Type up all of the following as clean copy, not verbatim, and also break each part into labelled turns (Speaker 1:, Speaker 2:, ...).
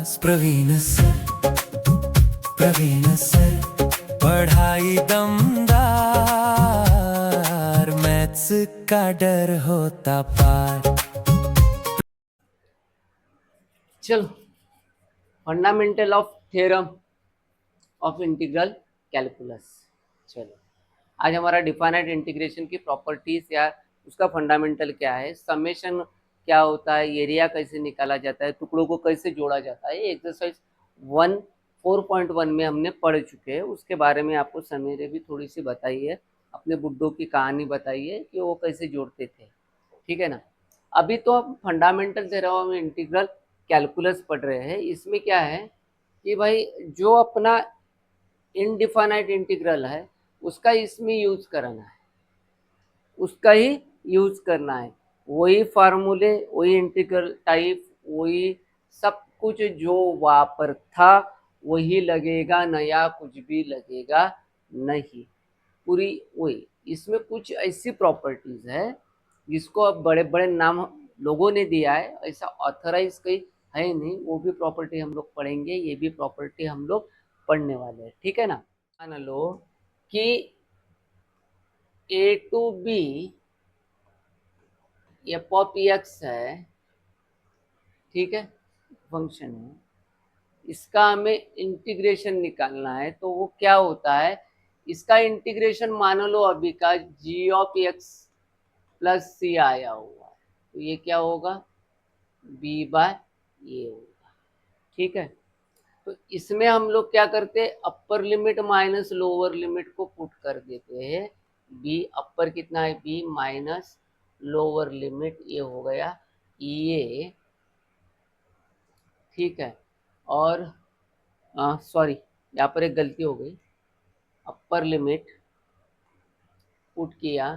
Speaker 1: Praveen sir, Praveen sir, पढ़ाई दमदार, maths का डर होता पार।
Speaker 2: चलो, fundamental of theorem of integral calculus. चलो, आज हमारा डिफाइनाइट इंटीग्रेशन की प्रॉपर्टीज या उसका फंडामेंटल क्या है, समेशन क्या होता है, एरिया कैसे निकाला जाता है, टुकड़ों को कैसे जोड़ा जाता है, एक्सरसाइज 1.4.1 में हमने पढ़ चुके हैं। उसके बारे में आपको समीरे भी थोड़ी सी बताई है, अपने बुड्ढों की कहानी बताई है कि वो कैसे जोड़ते थे। ठीक है ना। अभी तो हम fundamental theorem of integral calculus पढ़ रहे हैं। इसमें क्या है कि भाई जो अपना इनडिफाइनाइट इंटीग्रल है उसका इसमें यूज करना है, उसका ही यूज करना है। वही फार्मूले, वही इंटीग्रल टाइप, वही सब कुछ जो वहाँ पर था वही लगेगा, नया कुछ भी लगेगा नहीं, पूरी वही। इसमें कुछ ऐसी प्रॉपर्टीज है जिसको अब बड़े बड़े नाम लोगों ने दिया है, ऐसा ऑथराइज कहीं है नहीं। वो भी प्रॉपर्टी हम लोग पढ़ेंगे, ये भी प्रॉपर्टी हम लोग पढ़ने वाले हैं। ठीक है ना। मान लो कि a to b f of x है, ठीक है, फंक्शन है, इसका हमें इंटीग्रेशन निकालना है। तो वो क्या होता है, इसका इंटीग्रेशन मान लो अभी का जी ऑफ एक्स प्लस सी आया हुआ है, तो ये क्या होगा, बी बाय ए होगा। ठीक है। तो इसमें हम लोग क्या करते हैं, अपर लिमिट माइनस लोअर लिमिट को पुट कर देते हैं। बी अपर कितना है, बी माइनस लोअर लिमिट ये हो गया ये। ठीक है। और सॉरी, यहाँ पर एक गलती हो गई, अपर लिमिट पुट किया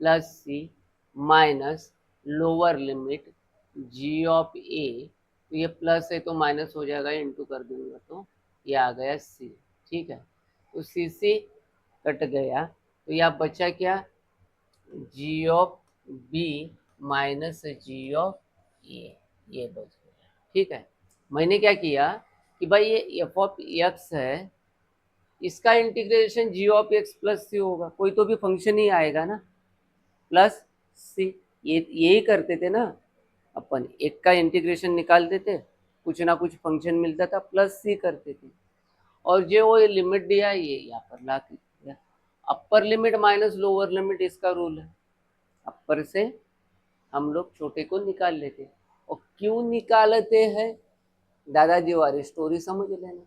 Speaker 2: plus c minus lower limit g of a. तो ये प्लस है तो माइनस हो जाएगा, इंटू कर दूंगा तो ये आ गया सी। ठीक है। तो सी सी कट गया, तो यहाँ बचा क्या, g of b minus g of a, ये बच गया। ठीक है। मैंने क्या किया कि भाई ये एफ ऑफ एक्स है, इसका integration g of x plus c होगा, कोई तो भी फंक्शन ही आएगा ना, प्लस सी। ये यही करते थे ना अपन, एक का इंटीग्रेशन निकाल देते, कुछ ना कुछ फंक्शन मिलता था, प्लस सी करते थे। और जो वो लिमिट दिया ये यहाँ पर ला के दिया, अपर लिमिट माइनस लोअर लिमिट, इसका रूल है, अपर से हम लोग छोटे को निकाल लेते। और क्यों निकालते हैं, दादाजी वाली स्टोरी समझ लेना।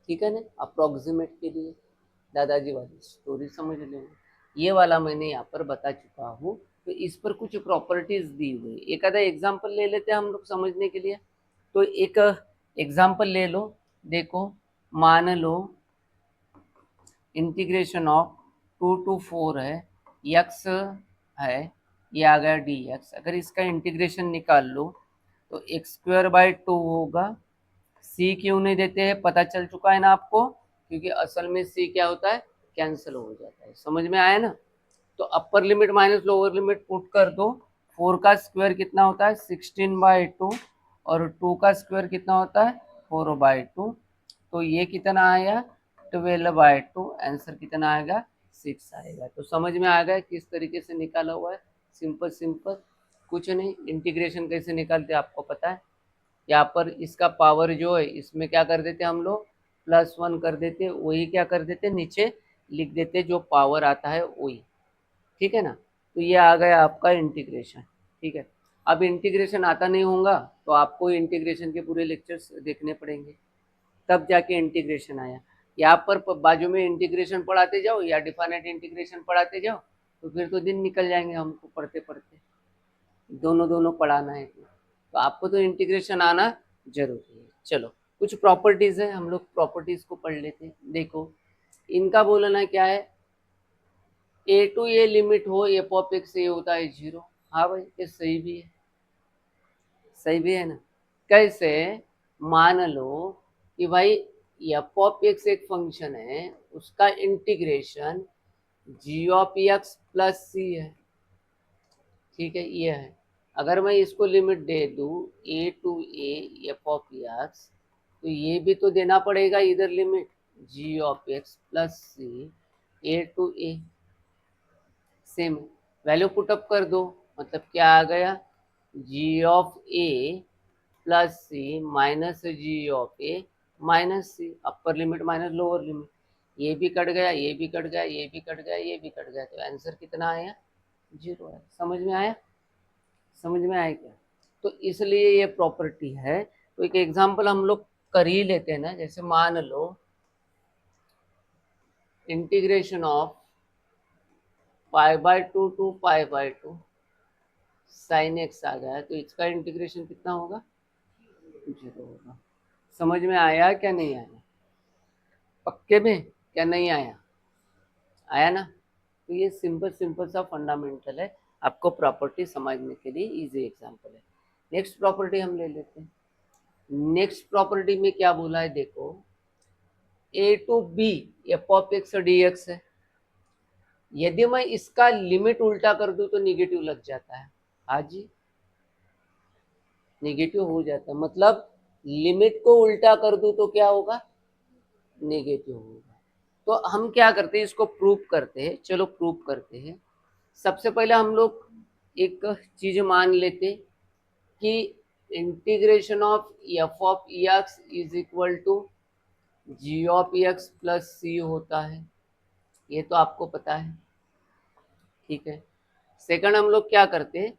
Speaker 2: ठीक है ना, अप्रोक्सीमेट के लिए दादाजी वाली स्टोरी समझ लेना। ये वाला मैंने यहाँ पर बता चुका हूँ। तो इस पर कुछ प्रॉपर्टीज दी हुई, एक आधा एग्जाम्पल ले लेते हैं हम लोग समझने के लिए। तो एक एग्जाम्पल ले लो, देखो, मान लो इंटीग्रेशन ऑफ 2 to 4 है, यक्स है, ये आ गया डी एक्स। अगर इसका इंटीग्रेशन निकाल लो तो x² by 2 होगा। सी क्यों नहीं देते हैं, पता चल चुका है ना आपको, क्योंकि असल में सी क्या होता है, कैंसिल हो जाता है। समझ में आया ना। तो अपर limit minus lower limit put कर दो। 4 का स्क्वायर कितना होता है, 16/2, और 2 का स्क्वायर कितना होता है, 4/2। तो ये कितना आया, 12/2। आंसर कितना आएगा, 6 आएगा। तो समझ में आ गया किस तरीके से निकाला हुआ है, सिंपल सिंपल, कुछ नहीं। इंटीग्रेशन कैसे निकालते आपको पता है। यहाँ पर इसका पावर जो है, इसमें क्या कर देते हम लोग, +1 कर देते, वही क्या कर देते, नीचे लिख देते जो पावर आता है वही। ठीक है ना। तो ये आ गया आपका इंटीग्रेशन। ठीक है। अब इंटीग्रेशन आता नहीं होगा तो आपको इंटीग्रेशन के पूरे लेक्चर्स देखने पड़ेंगे, तब जाके इंटीग्रेशन आया। यहाँ पर बाजू में इंटीग्रेशन पढ़ाते जाओ या डिफाइनाइट इंटीग्रेशन पढ़ाते जाओ, तो फिर तो दिन निकल जाएंगे हमको पढ़ते पढ़ते, दोनों दोनों पढ़ाना है। तो आपको तो इंटीग्रेशन आना जरूरी है। चलो, कुछ प्रॉपर्टीज है, हम लोग प्रॉपर्टीज को पढ़ लेते हैं। देखो, इनका बोलना क्या है, ए टू ए लिमिट हो एफ ऑफ एक्स, ये होता है 0। हाँ भाई, ये सही भी है, सही भी है ना। कैसे, मान लो कि भाई एफ ऑफ एक्स एक फंक्शन है, उसका integration g of x plus c है। ठीक है, ये है। अगर मैं इसको लिमिट दे दूँ a to a f of x, तो ये भी तो देना पड़ेगा इधर limit g of x plus c a to a, same value put up कर दो, मतलब क्या आ गया g of a plus c minus g of a minus c, upper limit minus lower limit, ये भी कट गया, ये भी कट गया, ये भी कट गया, ये भी कट गया, तो आंसर कितना आया 0 है। समझ में आया? समझ में आया क्या? तो इसलिए ये प्रॉपर्टी है। तो एक एग्जांपल हम लोग कर ही लेते हैं ना, जैसे मान लो integration of π/2 to π/2 sine x आ गया, तो इसका इंटीग्रेशन कितना होगा 0 होगा। समझ में आया क्या नहीं आया? पक्के में क्या नहीं आया? आया ना? तो ये सिंपल सा फंडामेंटल है, आपको प्रॉपर्टी समझने के लिए इजी एग्जांपल है। नेक्स्ट प्रॉपर्टी हम ले लेते हैं। नेक्स्ट प्रॉपर्टी में क्या बोला है देखो, a to b f of x d x है। यदि मैं इसका लिमिट उल्टा कर दूं तो निगेटिव लग जाता है। हाँ जी, निगेटिव हो जाता है, मतलब लिमिट को उल्टा कर दूं तो क्या होगा नेगेटिव होगा। तो हम क्या करते हैं, इसको प्रूव करते हैं। चलो प्रूव करते हैं। सबसे पहले हम लोग एक चीज मान लेते कि integration of f of x is equal to g of x plus c होता है, ये तो आपको पता है, ठीक है। सेकंड हम लोग क्या करते हैं,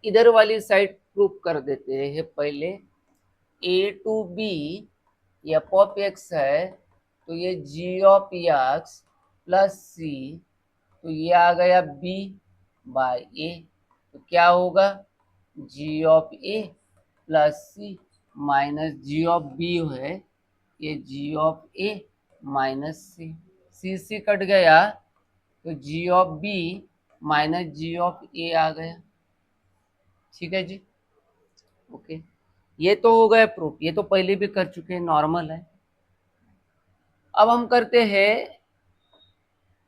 Speaker 2: इधर वाली साइड प्रूव कर देते हैं पहले। A to b f of x है, तो ये g of x plus c, तो ये आ गया बी बाय ए, तो क्या होगा g of a plus c minus g of b है, ये g of a minus c c cut गया, तो g of b minus g of a आ गया। ठीक है जी, ओके। ये तो हो गया प्रूफ, ये तो पहले भी कर चुके हैं, नॉर्मल है। अब हम करते हैं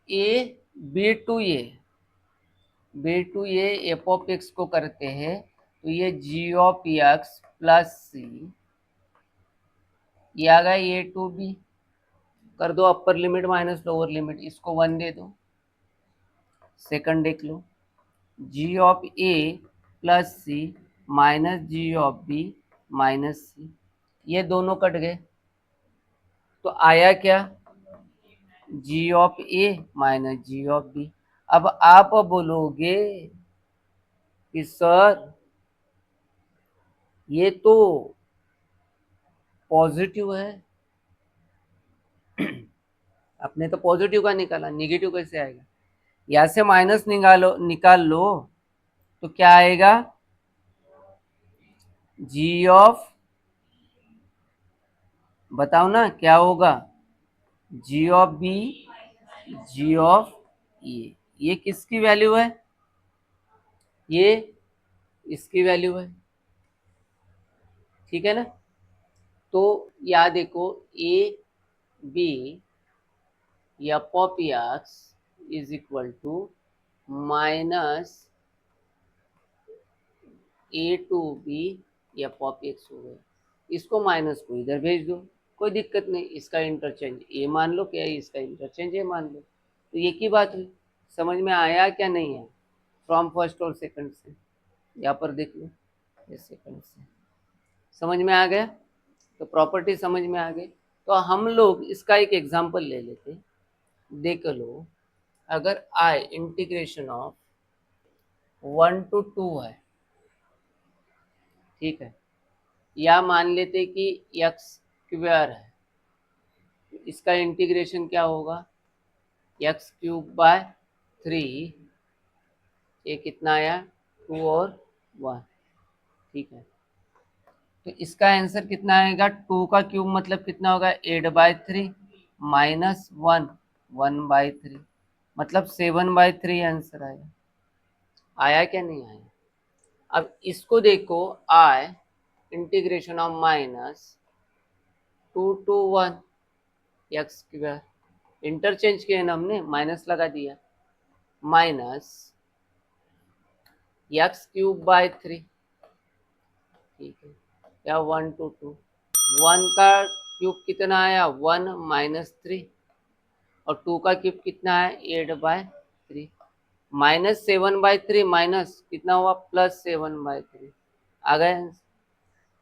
Speaker 2: a b to a f of x को करते हैं, तो ये g of x plus c, ये आ गया ए टू बी, कर दो upper limit minus lower limit, इसको 1 दे दो। सेकंड देख लो, g of a plus c minus g of b minus c, ये दोनों कट गए, तो आया क्या g of a minus g of b. अब आप बोलोगे कि सर ये तो पॉजिटिव है, आपने तो पॉजिटिव का निकाला, निगेटिव कैसे आएगा? यहां से माइनस निकाल लो तो क्या आएगा जी ऑफ, बताओ ना क्या होगा, g of B ji of ये किसकी वैल्यू है, ये इसकी वैल्यू है, ठीक है ना। तो या देखो a b f of x is equal to minus a to b f of x हो गया, इसको माइनस को इधर भेज दो, कोई दिक्कत नहीं, इसका इंटरचेंज ए मान लो, क्या है इसका इंटरचेंज ए मान लो, तो ये की बात हुई। समझ में आया क्या नहीं है? फ्रॉम फर्स्ट और सेकंड से, यहाँ पर देख लो, ये सेकंड से समझ में आ गया, तो प्रॉपर्टी समझ में आ गई। तो हम लोग इसका एक एग्जांपल ले लेते, देख लो, अगर आई इंटीग्रेशन ऑफ 1 टू 2 है, ठीक है, या मान लेते कि एक्स स्क्वायर है, इसका इंटीग्रेशन क्या होगा एक्स क्यूब बाय 3, ये कितना आया 2 और 1, ठीक है। तो इसका आंसर कितना आएगा, 2 का क्यूब मतलब कितना होगा 8/3 माइनस 1 1/3, मतलब 7/3 आंसर आया। आया क्या नहीं आया? अब इसको देखो, आई integration of minus 2 to 1 x square, interchange किया ना हमने, माइनस लगा दिया, माइनस एक्स क्यूब बाय 3, ठीक है, या 1 to 2, 1 का क्यूब कितना आया 1 -3 और 2 का क्यूब कितना है 8/3, -7/3 माइनस कितना हुआ +7/3 आ गया आंसर।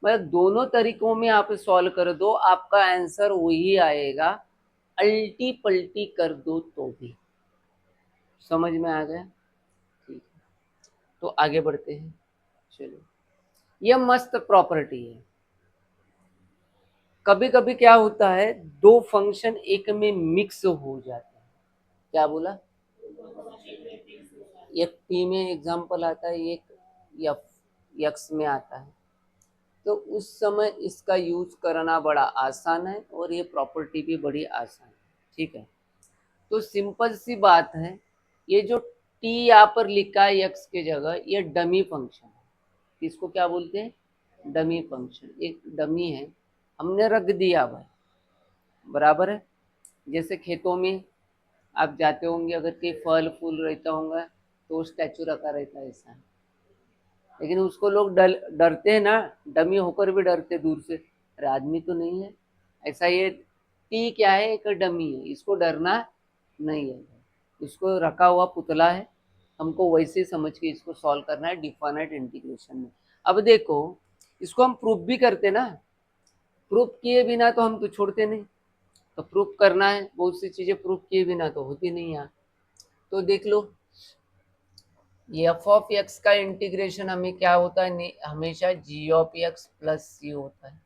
Speaker 2: मतलब दोनों तरीकों में आप सॉल्व कर दो आपका आंसर वही आएगा, अल्टी पल्टी कर दो तो भी। समझ में आ गया? ठीक है, तो आगे बढ़ते हैं। चलो, यह मस्त प्रॉपर्टी है। कभी कभी क्या होता है, दो फंक्शन एक में मिक्स हो जाते हैं। क्या बोला? एक टी में एग्जांपल आता है, एक एफ एक्स में आता है, तो उस समय इसका यूज करना बड़ा आसान है और ये प्रॉपर्टी भी बड़ी आसान है। ठीक है, तो सिंपल सी बात है, ये जो टी यहाँ पर लिखा है एक्स के जगह, ये डमी फंक्शन है। इसको क्या बोलते हैं? डमी फंक्शन, एक डमी है, हमने रख दिया भाई, बराबर है। जैसे खेतों में आप जाते होंगे, अगर कोई फल फूल रहता होगा तो स्टैचू रखा रहता है ऐसा, लेकिन उसको लोग डरते हैं ना, डमी होकर भी डरते दूर से, अरे आदमी तो नहीं है। ऐसा ये टी क्या है, एक डमी है, इसको डरना नहीं है, इसको रखा हुआ पुतला है, हमको वैसे समझ के इसको सॉल्व करना है डिफाइनाइट इंटीग्रेशन में। अब देखो, इसको हम प्रूफ भी करते ना, प्रूफ किए बिना तो हम तो छोड़ते नहीं, तो प्रूफ करना है, बहुत सी चीजें प्रूफ किए बिना तो होती नहीं यार। तो देख लो, ये एफ ऑफ एक्स का इंटीग्रेशन हमें क्या होता है, हमेशा जी ऑफ एक्स प्लस सी होता है।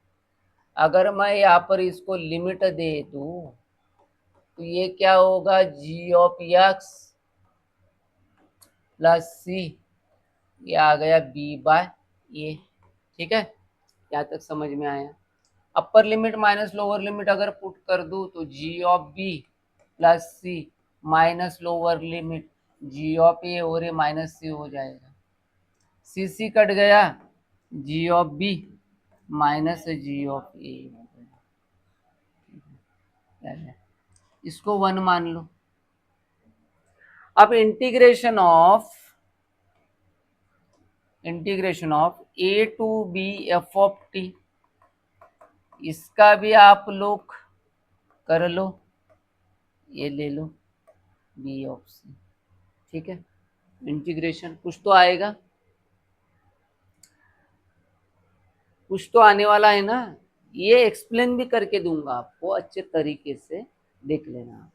Speaker 2: अगर मैं यहाँ पर इसको लिमिट दे दूं तो ये क्या होगा, g of x plus c, ये आ गया b/a। ठीक है, यहाँ तक समझ में आया? Upper limit minus lower limit अगर पुट कर दूं तो g of b plus c minus lower limit g of a और ए माइनस सी हो जाएगा, सी सी कट गया, g of b minus g of a हो गया। इसको 1 मान लो। अब integration of a to b f of t, इसका भी आप लोग कर लो, ये ले लो बी ऑफ सी। ठीक है, इंटीग्रेशन कुछ तो आएगा, कुछ तो आने वाला है ना, ये एक्सप्लेन भी करके दूंगा आपको, अच्छे तरीके से देख लेना।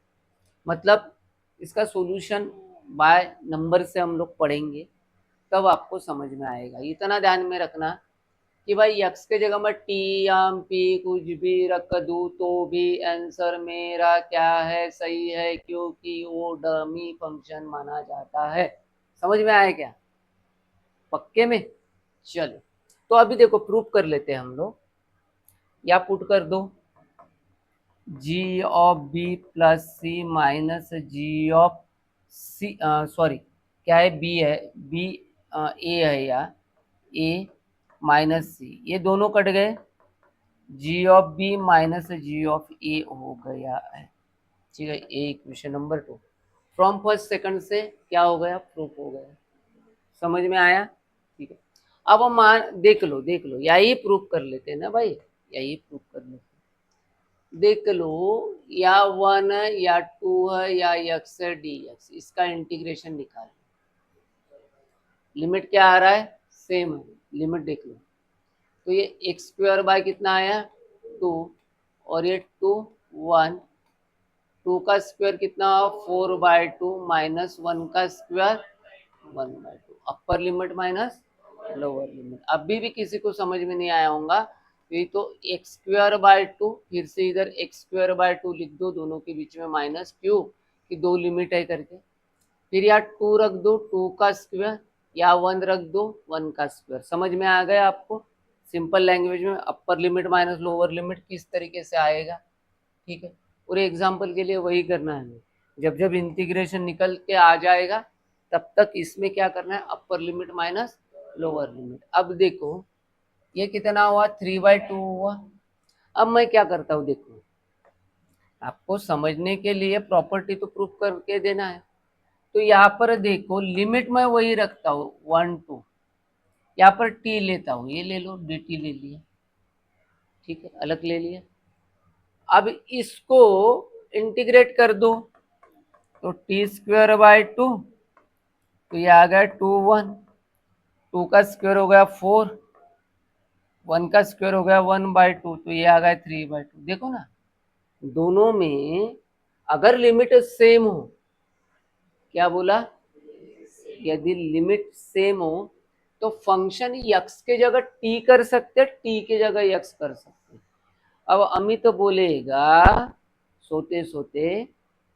Speaker 2: मतलब इसका सॉल्यूशन बाय नंबर से हम लोग पढ़ेंगे, तब आपको समझ में आएगा। इतना ध्यान में रखना कि भाई एक्स के जगह मैं टी एम पी कुछ भी रख दूं तो भी आंसर मेरा क्या है, सही है, क्योंकि वो डमी फंक्शन माना जाता है। समझ में आया क्या? पक्के में? चलो, तो अभी देखो प्रूफ कर लेते हैं हम लोग, या पुट कर दो g of b plus c minus g of c, sorry क्या है, बी है, बी ए है, या ए माइनस सी, ये दोनों कट गए, g of b minus g of a हो गया है। ठीक है, a equation number 2 from first second से क्या हो गया, प्रूफ हो गया। समझ में आया? ठीक है, अब हम मान देख लो यही प्रूफ कर लेते हैं ना भाई, यही प्रूफ कर लेते हैं। देख लो, या 1 है या 2 है या एक्स है डी एक्स, इसका इंटीग्रेशन निकाल, लिमिट क्या आ रहा है, सेम है, लिमिट देख लो। तो ये एक्स स्क्वायर बाय कितना आया 2, और ये 2 1, 2 का स्क्वायर कितना 4/2 माइनस 1 का स्क्वायर 1/2, अपर लिमिट माइनस लोअर लिमिट। अभी भी किसी को समझ में नहीं आया होगा, ये तो एक्स स्क्वायर बाय 2, फिर से इधर एक्स स्क्वायर बाय 2 लिख दो, दोनों के बीच में माइनस, क्यों कि दो लिमिट है करके। फिर यहाँ 2 रख दो, 2 का स्क्वायर, या 1 रख दो, 1 का स्क्वायर। समझ में आ गया आपको? सिंपल लैंग्वेज में अपर लिमिट माइनस लोअर लिमिट किस तरीके से आएगा। ठीक है, पूरे एग्जाम्पल के लिए वही करना है। जब जब इंटीग्रेशन निकल के आ जाएगा तब तक इसमें क्या करना है, अपर लिमिट माइनस लोअर लिमिट। अब देखो ये कितना हुआ 3/2 हुआ। अब मैं क्या करता हूँ, देखो आपको समझने के लिए प्रॉपर्टी तो प्रूफ करके देना है। तो यहाँ पर देखो लिमिट मैं वही रखता हूँ 1 2, यहाँ पर टी लेता हूँ, ये ले लो, डी टी ले लिया, ठीक है, अलग ले लिया। अब इसको इंटीग्रेट कर दो, तो टी स्क्वायर बाय 2, तो ये आ गया 2 1, 2 का स्क्वायर हो गया 4, 1 का स्क्वायर हो गया 1/2, तो ये आ गया 3/2। देखो ना, दोनों में अगर लिमिट सेम हो, क्या बोला, यदि लिमिट सेम हो तो फंक्शन यक्स के जगह टी कर सकते, टी के जगह यक्स कर सकते। अब अमित तो बोलेगा सोते सोते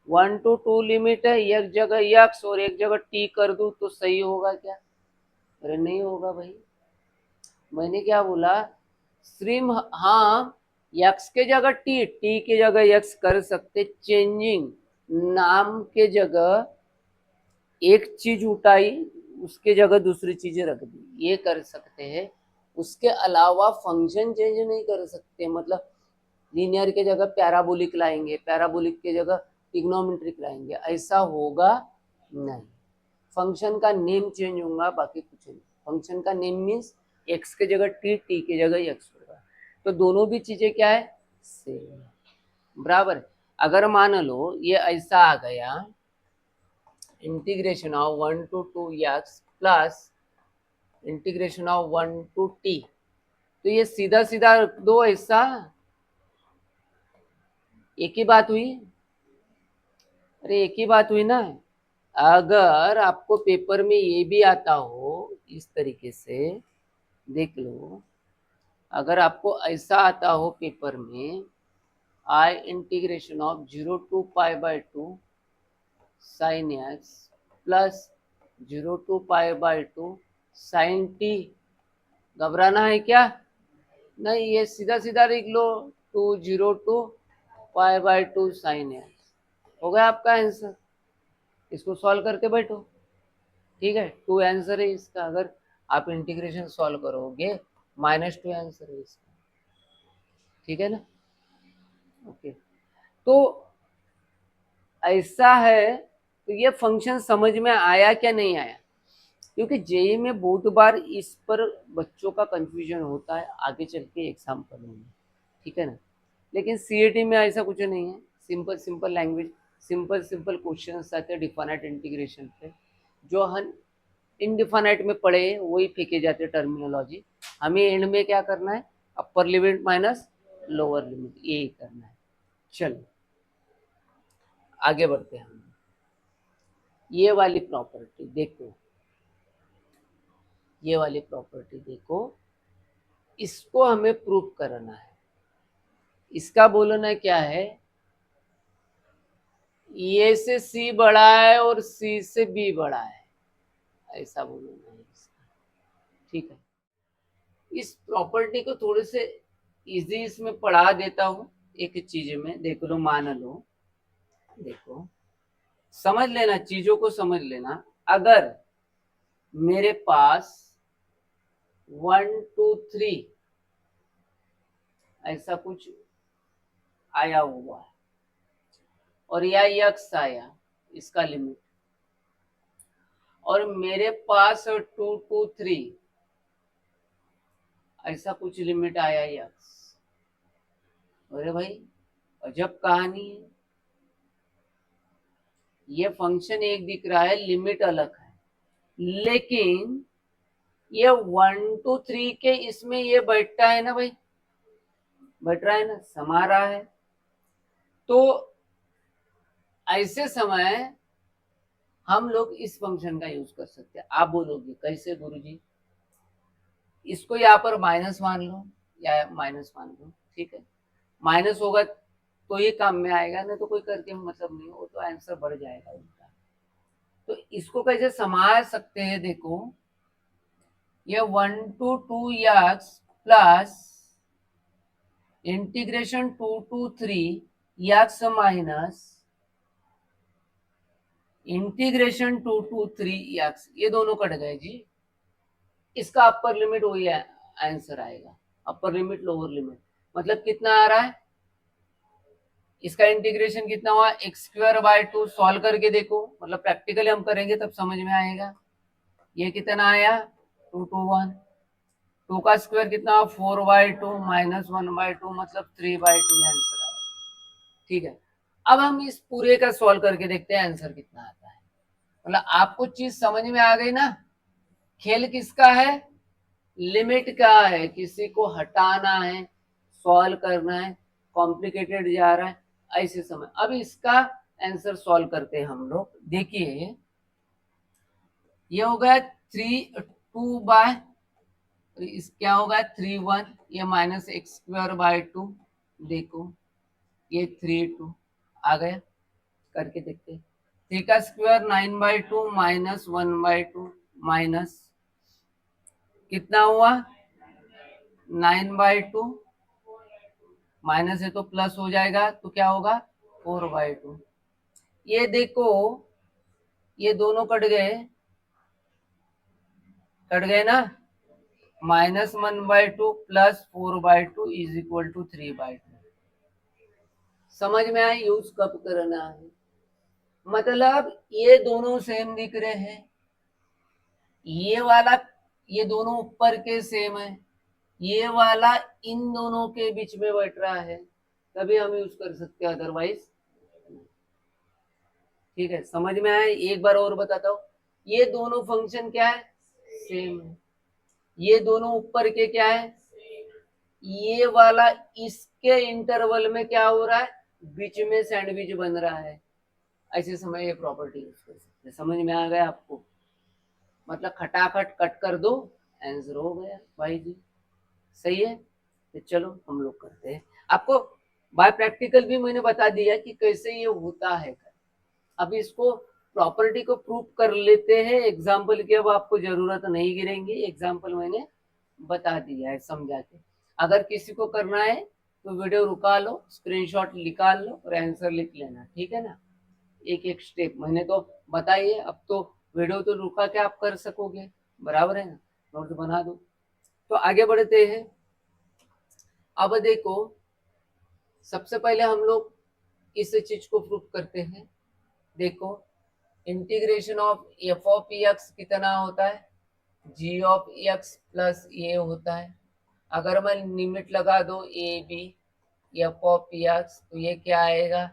Speaker 2: 1 to 2 लिमिट है, एक जगह यक्स और एक जगह टी कर दूं तो सही होगा क्या? अरे नहीं होगा भाई, मैंने क्या बोला, सिर्फ हाँ यक्स के जगह टी, टी के जगह यक्स कर सकते, चेंजिंग नाम के जगह एक चीज उठाई, उसके जगह दूसरी चीजें रख दी, ये कर सकते हैं। उसके अलावा फंक्शन चेंज नहीं कर सकते, मतलब लीनियर के जगह पैराबोलिक लाएंगे, पैराबोलिक के जगह ट्रिग्नोमेट्रिक लाएंगे, ऐसा होगा नहीं। फंक्शन का नेम चेंज होगा, बाकी कुछ नहीं। फंक्शन का नेम मीन्स एक्स के जगह टी, टी के जगह एक्स होगा, तो दोनों भी चीजें क्या है, सेम, बराबर। अगर मान लो ये ऐसा आ गया, integration of 1 to 2 x plus integration of 1 to t, तो ये सीधा सीधा रख दो ऐसा, एक ही बात हुई। अरे एक ही बात हुई ना। अगर आपको पेपर में ये भी आता हो इस तरीके से, देख लो, अगर आपको ऐसा आता हो पेपर में, आई integration of 0 to π/2 sine x plus 0 to π/2 sine t, घबराना है क्या? नहीं, ये सीधा सीधा लिख लो, 0 to π/2 साइन एक्स, हो गया आपका आंसर। इसको सॉल्व करके बैठो, ठीक है, 2 आंसर है इसका। अगर आप इंटीग्रेशन सॉल्व करोगे -2 आंसर है इसका, ठीक है ना। ओके, तो ऐसा है। तो ये फंक्शन समझ में आया क्या नहीं आया? क्योंकि जेई में बहुत बार इस पर बच्चों का कंफ्यूजन होता है आगे चल के एग्जाम्पल में, ठीक है ना। लेकिन सीएटी में ऐसा कुछ नहीं है, simple simple language, simple simple question आते हैं डिफाइनाइट इंटीग्रेशन पे, जो हम इनडिफाइनाइट में पढ़े वही फेंके जाते टर्मिनोलॉजी। हमें एंड में क्या करना है, अपर लिमिट माइनस लोअर लिमिट, यही करना है। चलो आगे बढ़ते हैं। ये वाली प्रॉपर्टी देखो, ये वाली प्रॉपर्टी देखो, इसको हमें प्रूफ करना है। इसका बोलना क्या है, ए से सी बड़ा है और सी से बी बड़ा है, ऐसा बोलना है इसका, ठीक है। इस प्रॉपर्टी को थोड़े से इजी इसमें पढ़ा देता हूं एक चीज में, देख लो, मान लो, देखो समझ लेना, चीजों को समझ लेना। अगर मेरे पास 1 2 3 ऐसा कुछ आया हुआ है और या यक्स आया, इसका लिमिट, और मेरे पास 2 2 3 ऐसा कुछ लिमिट आया यक्स, अरे भाई अजब कहानी है। ये फंक्शन एक दिख रहा है, लिमिट अलग है, लेकिन ये 1 2 3 के इसमें ये बैठता है ना भाई, बैठ रहा है ना, समा रहा है। तो ऐसे समय हम लोग इस फंक्शन का यूज कर सकते हैं। आप बोलोगे कैसे गुरुजी? इसको यहाँ पर माइनस मान लो या माइनस मान लो, ठीक है, माइनस होगा तो ये काम में आएगा, ना तो कोई करके मतलब नहीं हो, तो आंसर बढ़ जाएगा उनका। तो इसको कैसे संभाल सकते हैं, देखो, ये 1 to 2 x plus integration 2 to 3 x minus integration 2 to 3 x, ये दोनों कट गए जी। इसका अपर लिमिट वही आंसर आएगा, अपर लिमिट लोअर लिमिट, मतलब कितना आ रहा है, इसका इंटीग्रेशन कितना हुआ, x²/2, सॉल्व करके देखो, मतलब प्रैक्टिकली हम करेंगे तब समझ में आएगा। ये कितना आया, 2 to 1, 2 का स्क्वायर कितना, 4/2 माइनस 1/2 मतलब 3/2 आंसर आया। ठीक है, अब हम इस पूरे का सॉल्व करके देखते हैं आंसर कितना आता है। मतलब आपको चीज समझ में आ गई ना, खेल किसका है, लिमिट का है, किसी को हटाना है, सॉल्व करना है, कॉम्प्लिकेटेड जा रहा है, ऐसे समय। अब इसका आंसर सॉल्व करते हैं हम लोग। देखिए ये हो गया 3/2 इस क्या होगा 3/1, ये -x²/2, देखो ये 3/2 आ गया, करके देखते हैं। 3 का स्क्वायर 9/2 माइनस 1/2 माइनस कितना हुआ 9/2, माइनस है तो प्लस हो जाएगा, तो क्या होगा 4/2। ये देखो ये दोनों कट गए ना, -1/2 प्लस 4/2 इज इक्वल टू 3/2। समझ में आया यूज कब करना है, मतलब ये दोनों सेम दिख रहे हैं, ये वाला ये दोनों ऊपर के सेम है, ये वाला इन दोनों के बीच में बैठ रहा है, तभी हम यूज कर सकते हैं, अदरवाइज। ठीक है, समझ में आया। एक बार और बताता हूँ, ये दोनों फंक्शन क्या है, सेम है, ये दोनों ऊपर के क्या है, ये वाला इसके इंटरवल में क्या हो रहा है, बीच में सैंडविच बन रहा है, ऐसे समय ये प्रॉपर्टी यूज कर सकते हैं। समझ में आ गया आपको, मतलब खटाखट कट कर दो, आंसर हो गया भाई जी। सही है, तो चलो हम लोग करते हैं। आपको बाय प्रैक्टिकल भी मैंने बता दिया कि कैसे ये होता है। अब इसको प्रॉपर्टी को प्रूव कर लेते हैं एग्जाम्पल की, अब आपको जरूरत नहीं गिरेंगी, एग्जाम्पल मैंने बता दिया है समझा के। अगर किसी को करना है तो वीडियो रुका लो, स्क्रीनशॉट निकाल लो और आंसर लिख लेना, ठीक है ना। एक एक स्टेप मैंने तो बताइए, अब तो वीडियो तो रुका के आप कर सकोगे, बराबर है ना, नोट बना दो। तो आगे बढ़ते हैं। अब देखो सबसे पहले हम लोग इस चीज को प्रूव करते हैं। देखो integration of f of x कितना होता है, g of x plus a होता है। अगर मैं लिमिट लगा दो a b f of x, तो ये क्या आएगा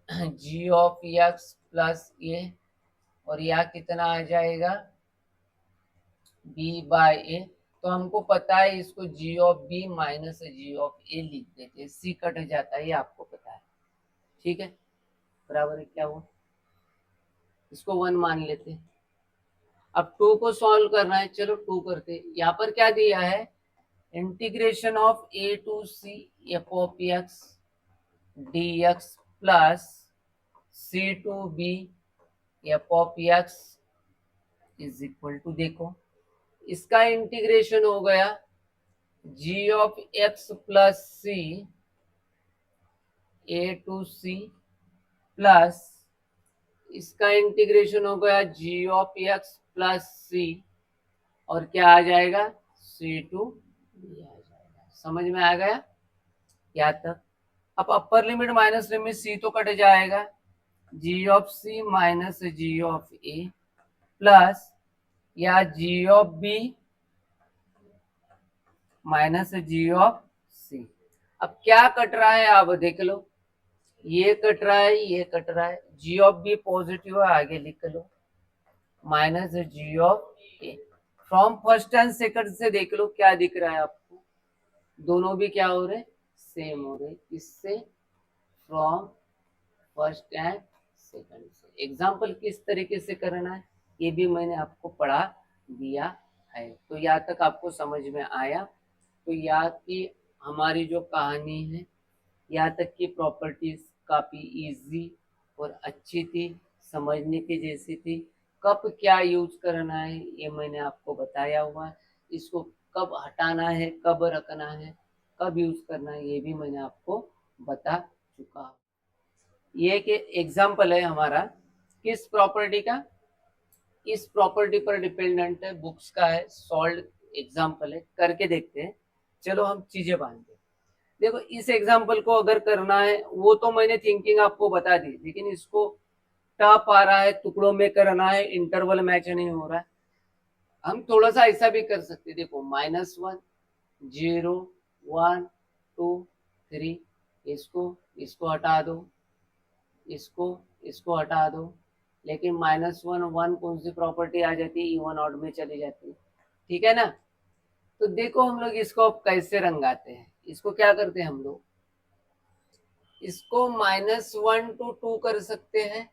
Speaker 2: g of x plus a, और यहाँ कितना आ जाएगा बी बाय ए। तो हमको पता है इसको g of b minus g of a लिख देते हैं, सी कट जाता है, ये आपको पता है। ठीक है, बराबर है, क्या हुआ, इसको 1 मान लेते हैं। अब 2 को सॉल्व करना है, चलो 2 करते हैं। यहाँ पर क्या दिया है, integration of a to c f of x d x plus c to b f of x is equal to, देखो इसका इंटीग्रेशन हो गया g of x plus c a to c plus इसका इंटीग्रेशन हो गया g of x plus c, और क्या आ जाएगा सी टू बी आ जाएगा। समझ में आ गया यहाँ तक। अब upper limit minus limit c तो कट जाएगा, g of c minus g of a plus या g of b minus g of c. अब क्या कट रहा है आप देख लो, ये कट रहा है, ये कट रहा है, जी ऑफ बी पॉजिटिव है, आगे लिख लो minus g of a. From first and second से देख लो क्या दिख रहा है आपको, दोनों भी क्या हो रहे सेम हो रहे, इससे फ्रॉम फर्स्ट एंड सेकंड से। एग्जाम्पल किस तरीके से करना है ये भी मैंने आपको पढ़ा दिया है, तो यहाँ तक आपको समझ में आया। तो यहाँ की हमारी जो कहानी है, यहाँ तक की प्रॉपर्टीज काफी इजी और अच्छी थी, समझने की जैसी थी। कब क्या यूज करना है ये मैंने आपको बताया हुआ है, इसको कब हटाना है, कब रखना है, कब यूज करना है, ये भी मैंने आपको बता चुका हूँ। ये एक एग्जाम्पल है हमारा किस प्रॉपर्टी का, इस प्रॉपर्टी पर डिपेंडेंट है, बुक्स का है, सॉल्व एग्जाम्पल है, करके देखते हैं। चलो हम चीजें बांधते हैं। देखो इस एग्जाम्पल को अगर करना है, वो तो मैंने थिंकिंग आपको बता दी, लेकिन इसको टफ आ रहा है, टुकड़ों में करना है, इंटरवल मैच नहीं हो रहा है। हम थोड़ा सा ऐसा भी कर सकते हैं, देखो -1 0 1 2 3, इसको हटा दो, इसको हटा दो, लेकिन -1 कौन सी प्रॉपर्टी आ जाती है, इवन ऑड में चली जाती है, ठीक है ना। तो देखो हम लोग इसको अब कैसे रंगाते हैं, इसको क्या करते हैं हम लोग, इसको -1 to 2 कर सकते हैं,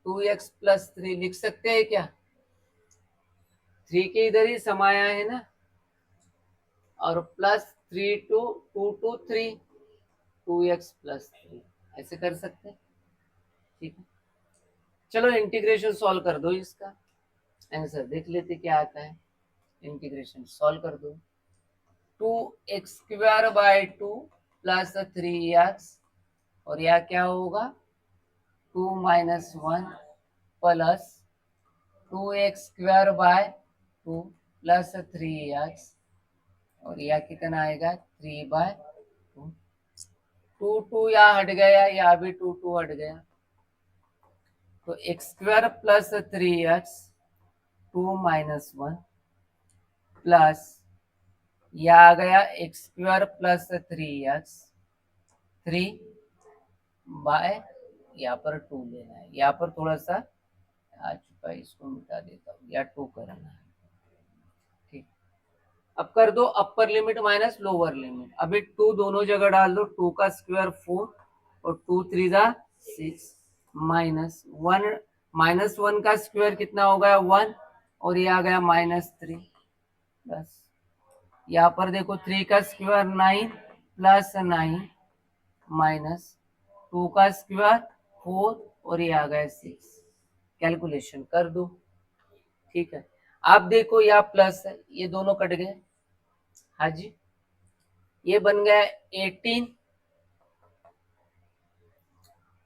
Speaker 2: 2x + 3 लिख सकते हैं क्या, 3 के इधर ही समाया है ना, और +3 to 2 to 3, 2x + 3 ऐसे कर सकते हैं, ठीक है। चलो इंटीग्रेशन सॉल्व कर दो, इसका आंसर देख लेते क्या आता है। इंटीग्रेशन सॉल्व कर दो, 2x² + 3x, और यह क्या होगा 2 - 1 + 2x² + 3x, और यह कितना आएगा 3/2, 2 यहाँ हट गया, यहाँ भी 2 हट गया, तो x² + 3x 2 - 1 प्लस यह आ गया x² + 3x 3 बाय, यहाँ पर 2 लेना है, यहाँ पर थोड़ा सा आ चुका है, इसको मिटा देता हूँ, या 2 करना है, ठीक। अब कर दो upper limit minus lower limit, अभी 2 दोनों जगह डाल दो, 2 का स्क्वायर 4 और 2 3 6, -1 का स्क्वायर कितना हो गया 1, और ये आ गया -3 प्लस, यहाँ पर देखो 3 का स्क्वायर 9 + 9 माइनस 2 का स्क्वायर 4, और ये आ गया 6, कैलकुलेशन कर दो, ठीक है। आप देखो यहाँ प्लस है, ये दोनों कट गए, हाँ जी, ये बन गया 18,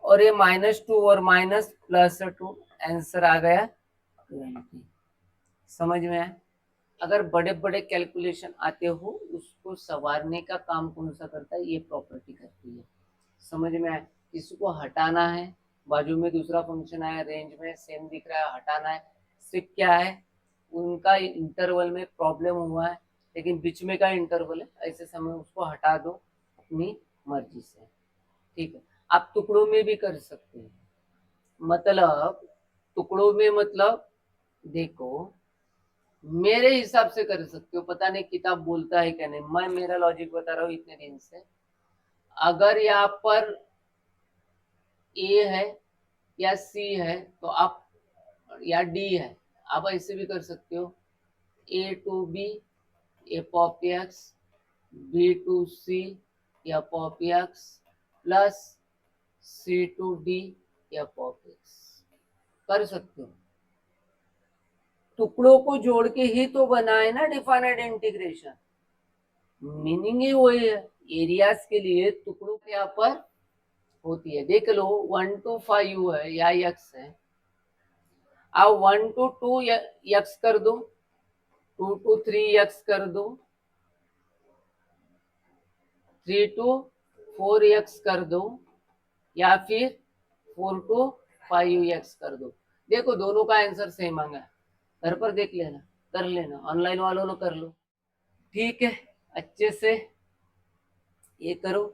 Speaker 2: और ये -2 और -+2, आंसर आ गया 20। समझ में आया। अगर बड़े बड़े कैलकुलेशन आते हो, उसको संवारने का काम कौन सा करता है, ये प्रॉपर्टी करती है, समझ में आया। इसको हटाना है, बाजू में दूसरा फंक्शन आया, रेंज में सेम दिख रहा है, हटाना है, सिर्फ क्या है उनका इंटरवल में प्रॉब्लम हुआ है, लेकिन बीच में का इंटरवल है, ऐसे समय उसको हटा दो अपनी मर्जी से, ठीक है। आप टुकड़ों में भी कर सकते हैं, मतलब टुकड़ों में, मतलब देखो मेरे हिसाब से कर सकते हो, पता नहीं किताब बोलता है क्या नहीं, मैं मेरा लॉजिक बता रहा हूँ इतने दिन से। अगर यहाँ पर ए है या सी है तो आप, या डी है, आप ऐसे भी कर सकते हो, a to b f(x), b to c f(x) plus c to d f(x), कर सकते हो। टुकड़ों को जोड़ के ही तो बना है ना डिफाइनेड इंटीग्रेशन, मीनिंग ही वही है। एरियाज के लिए टुकड़ों के यहाँ पर होती है, देख लो 1 to 5 है या x है, अब 1 to 2 x कर दो, 2 to 3 x कर दो, 3 to 4 x कर दो, या फिर 4 to 5 x कर दो। देखो दोनों का आंसर सेम आ गया, घर पर देख लेना, कर लेना, ऑनलाइन वालों ने कर लो, ठीक है। अच्छे से ये करो,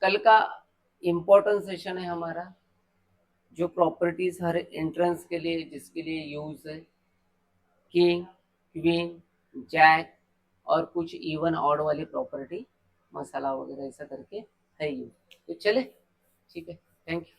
Speaker 2: कल का इम्पोर्टेंट सेशन है हमारा, जो प्रॉपर्टीज हर एंट्रेंस के लिए जिसके लिए यूज है, किंग क्वीन जैक और कुछ इवन ऑड वाली प्रॉपर्टी, मसाला वगैरह ऐसा करके है यूज, तो चले, ठीक है, थैंक यू।